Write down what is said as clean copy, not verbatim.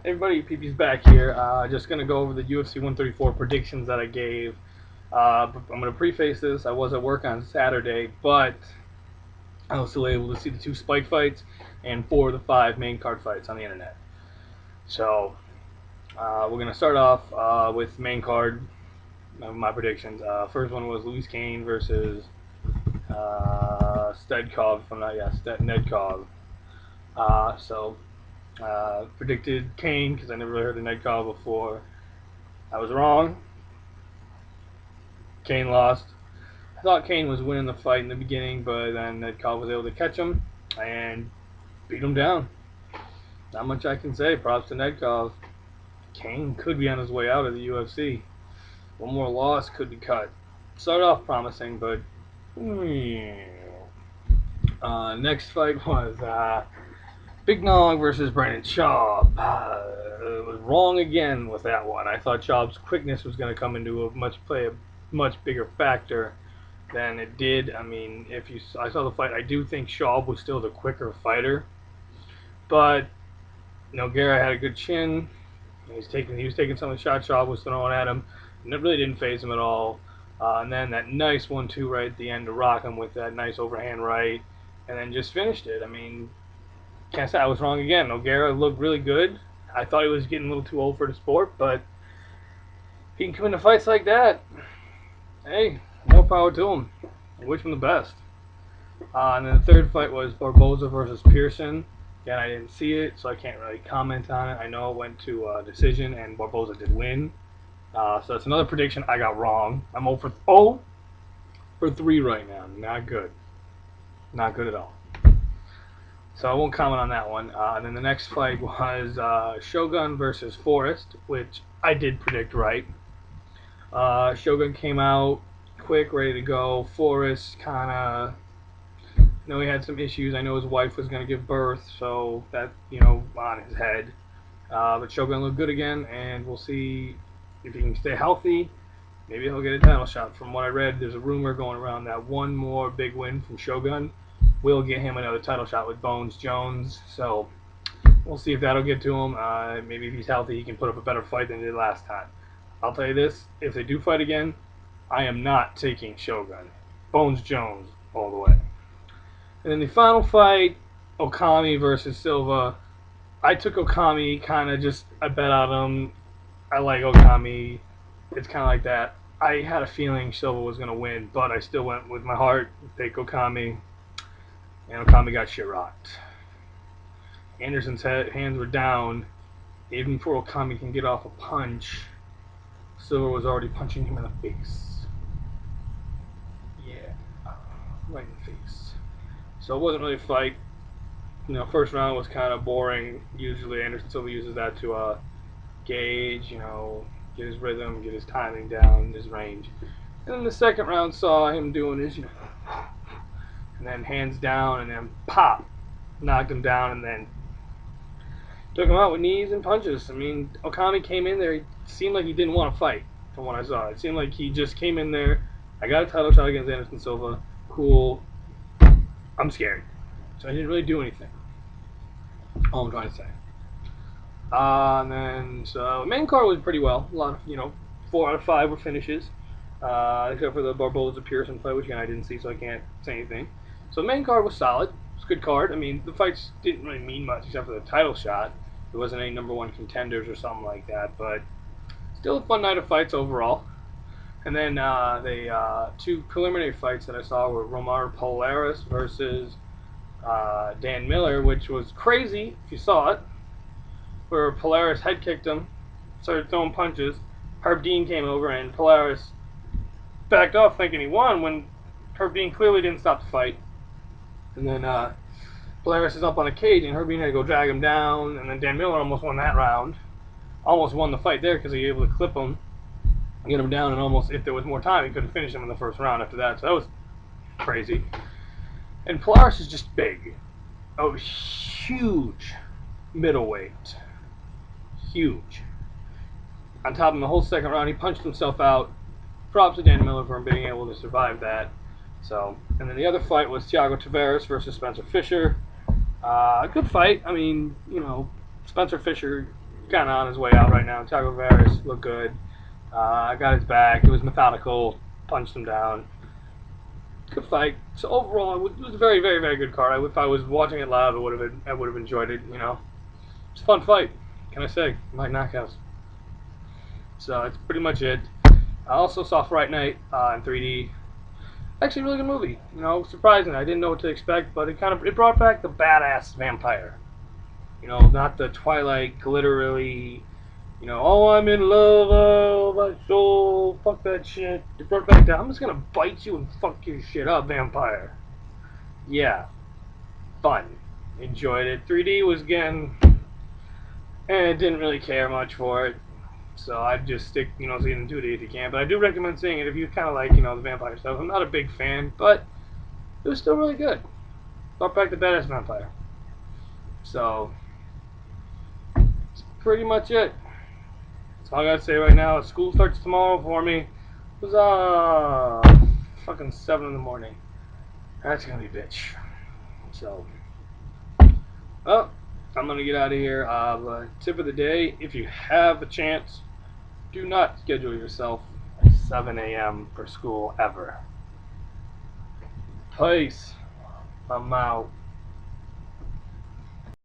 Everybody, PP's back here. Just gonna go over the UFC 134 predictions that I gave. I'm gonna preface this. I was at work on Saturday, but I was still able to see the 2 spike fights and 4 of the 5 main card fights on the internet. So we're gonna start off with main card. My predictions. First one was Luis Kane versus Stedkov. If I'm not, Nedkov. Predicted Kane because I never really heard of Nedkov before. I was wrong. Kane lost. I thought Kane was winning the fight in the beginning, but then Nedkov was able to catch him and beat him down. Not much I can say. Props to Nedkov. Kane could be on his way out of the UFC. One more loss could be cut. Started off promising, but next fight was Big Nog versus Brandon Schaub. Was wrong again with that one. I thought Schaub's quickness was going to come into play a much bigger factor than it did. I mean, I saw the fight, I do think Schaub was still the quicker fighter, but Nogueira had a good chin. He was taking some of the shots Schaub was throwing at him, and it really didn't faze him at all. And then that nice 1-2 right at the end to rock him with that nice overhand right, and then just finished it. I mean, can't say I was wrong again. Nogueira looked really good. I thought he was getting a little too old for the sport, but if he can come into fights like that, hey, more power to him. I wish him the best. And then the third fight was Barboza versus Pearson. Again, I didn't see it, so I can't really comment on it. I know it went to decision, and Barboza did win. So that's another prediction I got wrong. I'm 0 for 3 right now. Not good. Not good at all. So I won't comment on that one. And then the next fight was Shogun versus Forrest, which I did predict right. Shogun came out quick, ready to go. Forrest kind of, he had some issues. I know his wife was going to give birth, so that, on his head. But Shogun looked good again, and we'll see if he can stay healthy. Maybe he'll get a title shot. From what I read, there's a rumor going around that one more big win from Shogun will get him another title shot with Bones Jones. So we'll see if that'll get to him. Maybe if he's healthy, he can put up a better fight than he did last time. I'll tell you this, if they do fight again, I am not taking Shogun. Bones Jones all the way. And then the final fight, Okami versus Silva. I took Okami, I bet on him. I like Okami. It's kind of like that. I had a feeling Silva was going to win, but I still went with my heart, take Okami. And Okami got shit rocked. Anderson's hands were down. Even before Okami can get off a punch, Silva was already punching him in the face. Yeah, right in the face. So it wasn't really a fight. First round was kind of boring. Usually Anderson Silva uses that to gauge, get his rhythm, get his timing down, his range. And then the second round saw him doing his, and then hands down, and then pop, knocked him down, and then took him out with knees and punches. I mean, Okami came in there, he seemed like he didn't want to fight, from what I saw. It seemed like he just came in there, I got a title shot against Anderson Silva, cool, I'm scared. So he didn't really do anything. All I'm trying to say. And then, so the main card was pretty well. A lot of, 4 out of 5 were finishes. Except for the Barboza Pearson fight, which again I didn't see, so I can't say anything. So the main card was solid. It was a good card. I mean, the fights didn't really mean much except for the title shot. There wasn't any #1 contenders or something like that, but still a fun night of fights overall. And then the 2 preliminary fights that I saw were Romar Polaris versus Dan Miller, which was crazy if you saw it, where Polaris head kicked him, started throwing punches. Herb Dean came over and Polaris backed off thinking he won when Herb Dean clearly didn't stop the fight. And then Polaris is up on a cage and Herb Dean had to go drag him down, and then Dan Miller almost won that round. Almost won the fight there because he was able to clip him, get him down, and almost, if there was more time, he could have finished him in the first round after that. So that was crazy. And Polaris is just big. Oh, huge middleweight. Huge. On top of him the whole second round, he punched himself out. Props to Dan Miller for being able to survive that. So, and then the other fight was Thiago Tavares versus Spencer Fisher. Good fight. I mean, Spencer Fisher kind of on his way out right now. Tiago Vargas looked good. I got his back. It was methodical. Punched him down. Good fight. So overall, it was a very, very, very good card. If I was watching it live, I would have enjoyed it. You know, it's a fun fight. Can I say? Like knockouts. So that's pretty much it. I also saw Fright Night in 3D. Actually, a really good movie. You know, surprising. I didn't know what to expect, but it brought back the badass vampire. You know, not the Twilight glitterly. You know, oh, I'm in love, oh, my soul, fuck that shit. It brought back that I'm just gonna bite you and fuck your shit up, vampire. Yeah, fun. Enjoyed it. 3D was again, and didn't really care much for it. So I'd just stick, you know, seeing 2D if you can. But I do recommend seeing it if you kind of like, you know, the vampire stuff. I'm not a big fan, but it was still really good. Brought back the badass vampire. So, that's pretty much it. That's all I gotta say right now. School starts tomorrow for me. It was fucking 7 in the morning. That's gonna be a bitch. So, well, I'm gonna get out of here. Tip of the day: if you have a chance, do not schedule yourself at 7 a.m. for school ever. Peace. I'm out.